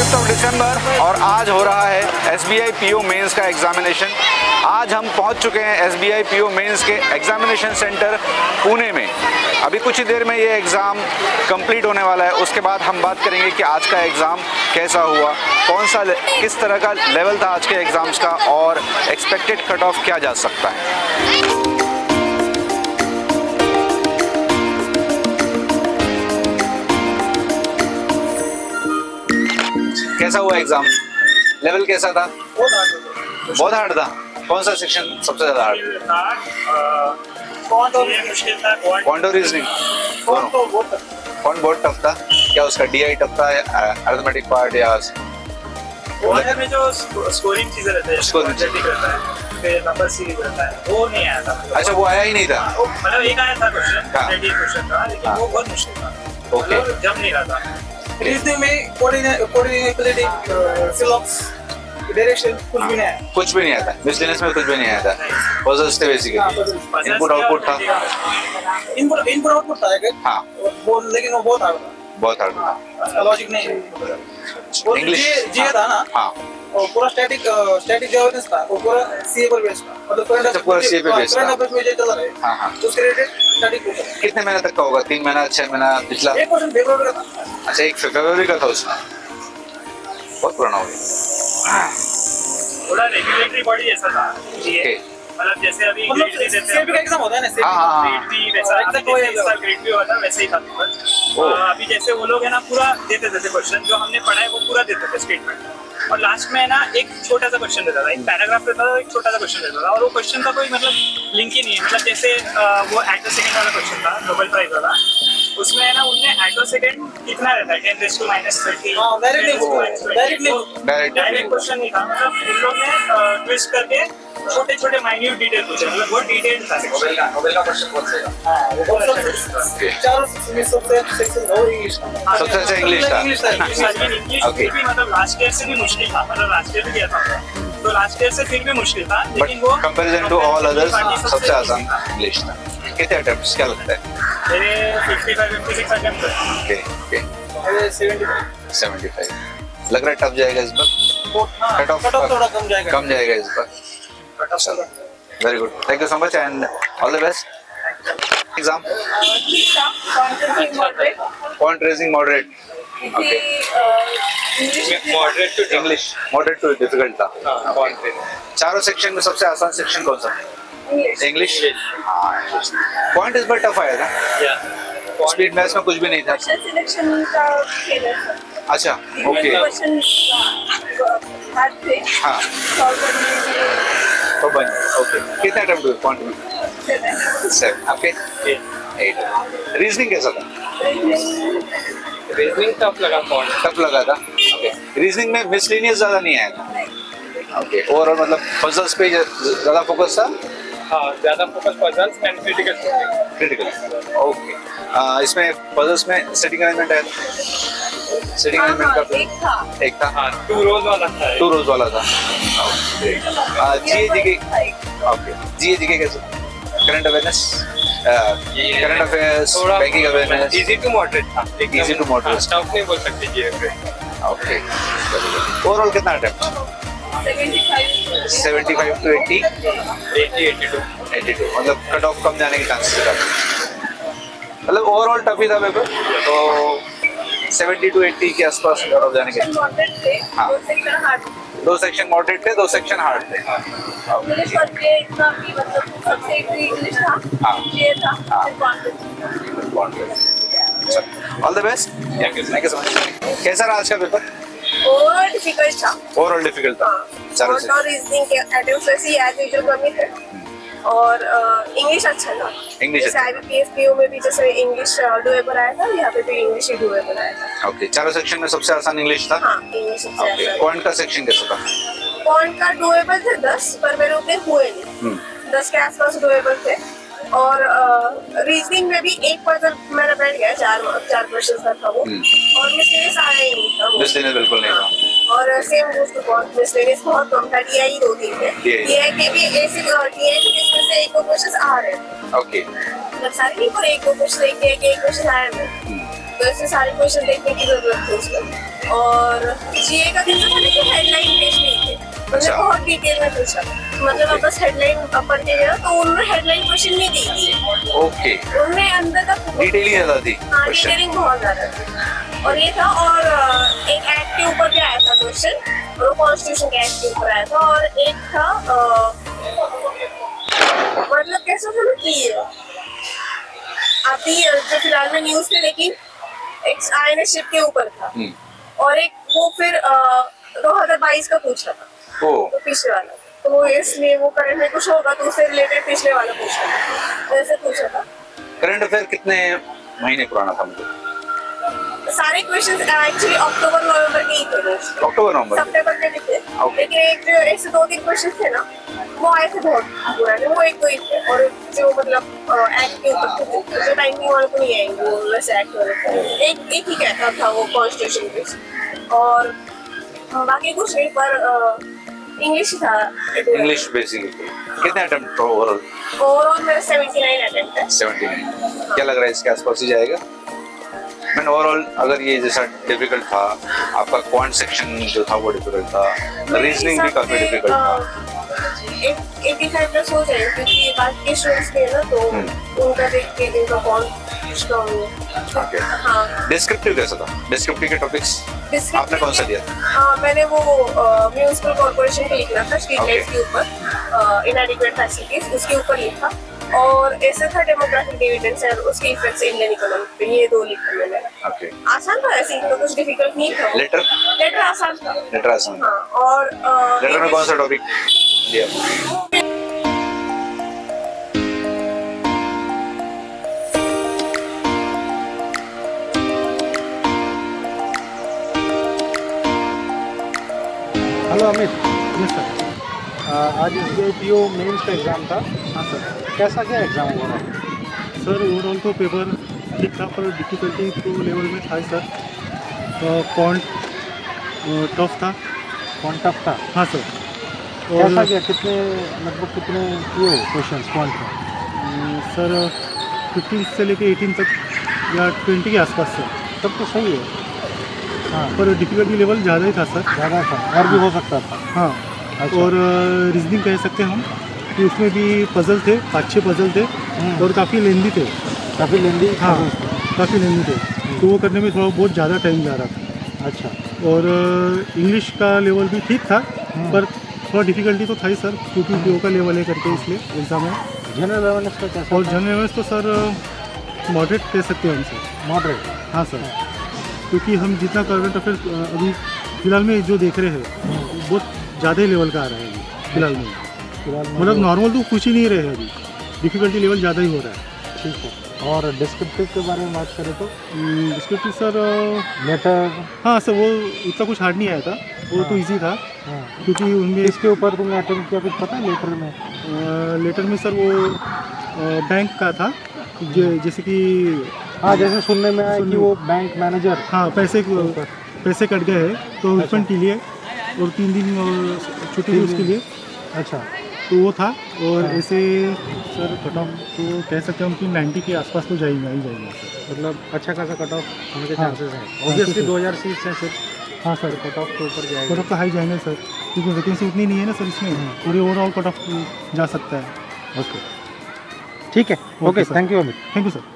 दिसंबर और आज हो रहा है SBI PO मेंस का एग्जामिनेशन। आज हम पहुंच चुके हैं SBI PO मेंस के एग्जामिनेशन सेंटर पुणे में। अभी कुछ ही देर में ये एग्ज़ाम कंप्लीट होने वाला है। उसके बाद हम बात करेंगे कि आज का एग्ज़ाम कैसा हुआ, किस तरह का लेवल था आज के एग्ज़ाम्स का और एक्सपेक्टेड कट ऑफ क्या जा सकता है। कैसा हुआ एग्जाम? लेवल कैसा था? बहुत हार्ड था। कौन सा सेक्शन सबसे ज्यादा हार्ड? क्वांट और रीजनिंग कौन बहुत टफ था? क्या उसका DI टफ था, अरिथमेटिक पार्ट या में जो स्कोरिंग चीजें रहते हैं, स्कोरिंग रहता है, फिर नंबर सीरीज रहता है, वो नहीं आया था। अच्छा, वो आया ही नहीं था। मतलब एक आया था क्वेश्चन था, लेकिन वो बहुत मुश्किल था। ओके, जम नहीं रहा था। रीजनिंग में कोऑर्डिनेट सिलॉक्स डायरेक्शन कुछ भी नहीं आया। कुछ भी नहीं आया था। मिसलेनियस में कुछ भी नहीं आया था। पजल्स थे बेसिकली, इनपुट आउटपुट था। इनपुट आउटपुट था एक। हाँ, वो लेकिन वो बहुत हार्ड था। बहुत हार्ड था। उसका लॉजिक नहीं है। इंग्लिश जी था ना। हाँ, और पूरा स्टैटिक जो अवेयरनेस था वो पूरा CA पर बेस्ड था। मतलब पूरा CA पे बेस्ड था। करंट अफेयर्स में जो चल रहा है, हाँ हाँ, उसके रिलेटेड स्टैटिक क्वेश्चन। कितने महीने तक का होगा? 3 महीना, 6 महीना? पिछला एक क्वेश्चन फेब्रुअरी का था। अच्छा, 1 फरवरी का था उसमें। बहुत पुराना हो गया। थोड़ा रेगुलेटरी बॉडी जैसा था ये। मतलब जैसे अभी मतलब ग्रेड देते CA का एग्जाम होता है ना, हाँ, ग्रेड भी वैसा ग्रेड भी होता वैसे ही था। अभी जैसे वो लोग है ना पूरा देते थे क्वेश्चन, जो हमने पढ़ा है वो पूरा देते थे स्टेटमेंट, और लास्ट में है ना एक छोटा सा क्वेश्चन देता था, एक पैराग्राफ देता था, एक छोटा सा क्वेश्चन देता था, और वो क्वेश्चन का कोई मतलब लिंक ही नहीं है। मतलब जैसे वो एट द सेकंड वाला क्वेश्चन था, नोबेल प्राइज वाला, उसमें है ना उनने एट द सेकंड कितना रहता है 10⁻30। हां, डायरेक्ट क्वेश्चन नहीं था। मतलब इन लोग ने ट्विस्ट करके छोटे छोटे माइन्यूट डिटेल पूछे, मतलब बहुत डिटेल्ड था। नोबेल का क्वेश्चन बहुत सही था। हां, वो चारों में सबसे सेक्शन हो इंग्लिश था। सबसे अच्छा इंग्लिश था। इंग्लिश भी मतलब लास्ट ईयर से भी मुश्किल था। मतलब लास्ट ईयर भी किया था, तो लास्ट ईयर से फिर भी मुश्किल था, लेकिन वो कंपैरिजन टू ऑल अदर्स सबसे आसान इंग्लिश था। कितने अटेम्प्ट्स क्या लगता है? मेरे 55-56 अटेम्प्ट थे। ओके ओके, मेरे 75 लग रहा है टफ जाएगा इस बार। कट ऑफ थोड़ा कम जाएगा इस बार। Very good, thank you so much and all the best. Exam quant raising moderate. Okay, moderate to difficult था। चारों सेक्शन में सबसे आसान सेक्शन कौन सा? इंग्लिश। क्वांट इस बार टफ आया था। स्पीड मैथ्स में कुछ भी नहीं था। सिलेक्शन का खेल है। अच्छा, ओके। हाँ, तो बन ओके। कितने अटेम्प्ट हुए क्वांट में? 7। आपके 8। रीजनिंग कैसा था? रीजनिंग टफ लगा था। ओके, रीजनिंग में मिसलेनियस ज्यादा नहीं आया था। ओके, ओवरऑल मतलब पजल्स पे ज्यादा फोकस था। हाँ, ज्यादा focus puzzles and critical. Okay, इसमें पजल्स में सेटिंग अरेंजमेंट आया था। सेटिंग अरेंजमेंट का एक था। हाँ, 2 रोज वाला था। GA जीके कैसे? Current awareness, current affairs, banking awareness. Easy to moderate था। Easy to moderate. टफ नहीं बोल सकते GA पे। ओके, ओवरऑल कितना अटेम्प्ट? 75 to 80। 82 मतलब कट ऑफ कम जाने के चांसेस था। मतलब ओवरऑल टफ ही था पेपर, तो 70 to 80 के आसपास कट ऑफ जाने के। हाँ, 2 सेक्शन मॉडरेट थे, 2 सेक्शन हार्ड थे। All the best, thank you so much. कैसा रहा आज का पेपर? ओवरऑल डिफिकल्ट था। ओवरऑल डिफिकल्ट था। क्वांट और रीजनिंग के अटेम्प्ट्स वैसे ही एज यूजुअल कम ही थे, और इंग्लिश अच्छा था। जैसे IBPS PO में भी जैसे इंग्लिश डुएबल आया था, यहाँ पे भी इंग्लिश ही डुएबल आया था। ओके, चारों सेक्शन में सबसे आसान इंग्लिश था। हाँ, इंग्लिश सबसे आसान। क्वांट का सेक्शन कैसा था? क्वांट का डुएबल थे 10, पर मेरे उतने हुए नहीं। 10 के आसपास डुएबल थे, और रीजनिंग में भी एक पजल मेरा बैठ गया, 4 क्वेश्चन था वो, और मिसलेनियस आया ही नहीं था। मिसलेनियस बिल्कुल नहीं था। और same goes to quant, miscellaneous बहुत कम था। DI 2-3 थे। DI के भी ऐसे DI के इसमें से 1-2 क्वेश्चन आ रहे थे। ओके, मतलब सारे नहीं, पर 1-2 क्वेश्चन, एक क्वेश्चन आया नहीं। तो ऐसे सारे क्वेश्चन देखने की जरूरत थी उसमें। और जीए का दिन था लेकिन हेडलाइन बेस्ड नहीं थे, अच्छा। बहुत डिटेल में पूछा, मतलब आप बस हेडलाइन पढ़ के गया तो उन्होंने हेडलाइन क्वेश्चन नहीं दी थी, ओके, उन्होंने अंदर का डिटेल ही ज्यादा थी हाँ क्वेश्चन। डिटेलिंग बहुत ज्यादा थी। और ये था, और एक एक्ट के ऊपर भी आया था क्वेश्चन, और वो कॉन्स्टिट्यूशन के एक्ट के ऊपर आया था। और एक था मतलब कैसा था ना कि अभी जो फिलहाल में न्यूज थे, लेकिन एक आईएनएस शिप के ऊपर था, और एक वो फिर 2022 का पूछा था, ओ तो पिछले वाला, तो इसलिए वो करंट में कुछ होगा तो उससे रिलेटेड पिछले वाला पूछा था, तो ऐसे पूछा था। करंट अफेयर कितने महीने पुराना था मतलब? सारे क्वेश्चंस एक्चुअली अक्टूबर नवंबर के ही थे, अक्टूबर नवंबर सितंबर के भी थे, Okay. लेकिन एक से दो तीन क्वेश्चन थे ना, वो आए थे बहुत पुराने, वो एक दो ही थे, और जो मतलब एक्ट के ऊपर थे, जो बैंकिंग वाले को नहीं आएंगे वो वैसे एक्ट वाले, एक ही कहता था वो कॉन्स्टिट्यूशन बेस्ड, और बाकी कुछ नहीं, पर इंग्लिश था। English basically. कितने अटेम्प्ट ओवरऑल? ओवरऑल मेरा 79 अटेम्प्ट है। 79। क्या लग रहा है इसके आसपास ही जाएगा? मैंने ओवरऑल अगर ये जैसा डिफिकल्ट था, आपका क्वांट सेक्शन जो था वो डिफिकल्ट था, रीजनिंग भी काफी डिफिकल्ट था। 85 प्लस हो जाएगा, क्योंकि बाकी के स्टूडेंट्स थे ना, तो उनका देख के इनका कौन स्ट्रॉन्ग है। ओके, हाँ, डिस्क्रिप्टिव कैसा था? डिस्क्रिप्टिव के टॉपिक्स आपने कौन सा दिया? हाँ, मैंने वो म्यूनिसिपल कॉर्पोरेशन का लिखना था, स्ट्रीट Okay. लाइट्स के ऊपर, इनएडिक्वेट फैसिलिटीज, उसके ऊपर लिखा, और ऐसा था डेमोग्राफिक डिविडेंड्स और उसके इफेक्ट्स इंडियन इकोनॉमी पे, ये दो लिखा मैंने। ओके, आसान था ऐसे, तो कुछ डिफिकल्ट नहीं था। लेटर? लेटर आसान था। लेटर आसान। हाँ, और लेटर में कौन सा टॉपिक दिया? हेलो अमित। Yes sir. आज SBI PO मेंस का एग्ज़ाम था। हाँ सर। कैसा क्या एग्ज़ाम हुआ था? सर ओवरऑल तो पेपर ठीक था, पर डिफ़िकल्टी तो लेवल में था ही सर। कॉन्ट टफ था। कौन टफ था? हाँ सर। कैसा और क्या, कितने लगभग कितने किए क्वेश्चन कौन थे? सर 15 से लेके 18 तक या 20 के आसपास सर, तब तो सही है। हाँ, पर डिफ़िकल्टी लेवल ज़्यादा ही था सर। ज़्यादा था और भी हो सकता था। हाँ, अच्छा। और रीजनिंग कह सकते हैं हम कि उसमें भी पज़ल थे, 5-6 पज़ल थे, और काफ़ी लेंदी थे। काफ़ी लेंदी। हाँ, काफ़ी लेंदी थे, तो वो करने में थोड़ा बहुत ज़्यादा टाइम जा रहा था। अच्छा। और इंग्लिश का लेवल भी ठीक था, पर थोड़ा डिफ़िकल्टी तो था ही सर, क्योंकि PO का लेवल है करके इसलिए एग्ज़ाम है। जनरल अवेयरनेस का कैसा? और जनरल अवेयरनेस तो सर मॉडरेट कह सकते हैं हमसे। मॉडरेट। हाँ सर, क्योंकि हम जितना करंट अफेयर्स अभी फिलहाल में जो देख रहे हैं, बहुत ज़्यादा ही लेवल का आ रहा है अभी फिलहाल में। मतलब नॉर्मल तो कुछ ही नहीं रहे अभी, डिफ़िकल्टी लेवल ज़्यादा ही हो रहा है। ठीक है। और डिस्क्रिप्टिव के बारे में बात करें तो डिस्क्रिप्टिव सर, लेटर। हाँ सर, वो इतना कुछ हार्ड नहीं आया था, वो तो इजी था, हाँ, क्योंकि उनमें इसके ऊपर तुमने अटेम्प्ट किया, कुछ पता है लेटर में? लेटर में सर वो बैंक का था, जैसे कि हाँ, जैसे सुनने में आया कि वो बैंक मैनेजर। हाँ पैसे कट गए हैं तो रिफंड के लिए, और 3 दिन छुट्टी थी उसके लिए। अच्छा। तो वो था, और हाँ। ऐसे सर कट ऑफ तो कह सकते हैं कि 90 के आसपास तो जाएंगे ही जाएंगे सर। मतलब अच्छा खासा कट ऑफ होने के हाँ। चांसेस हैं। हाँ, ऑब्वियसली सर। 2000 सीट्स हैं सिर्फ। हाँ सर, कट ऑफ के ऊपर कट जाएगा। ऑफ तो हाई जाएंगे सर, क्योंकि वैकेंसी उतनी नहीं है ना सर इसमें, पूरे ओवरऑल कट ऑफ जा सकता है। ओके, ठीक है। Okay, sir. Thank you Amit. Thank you sir.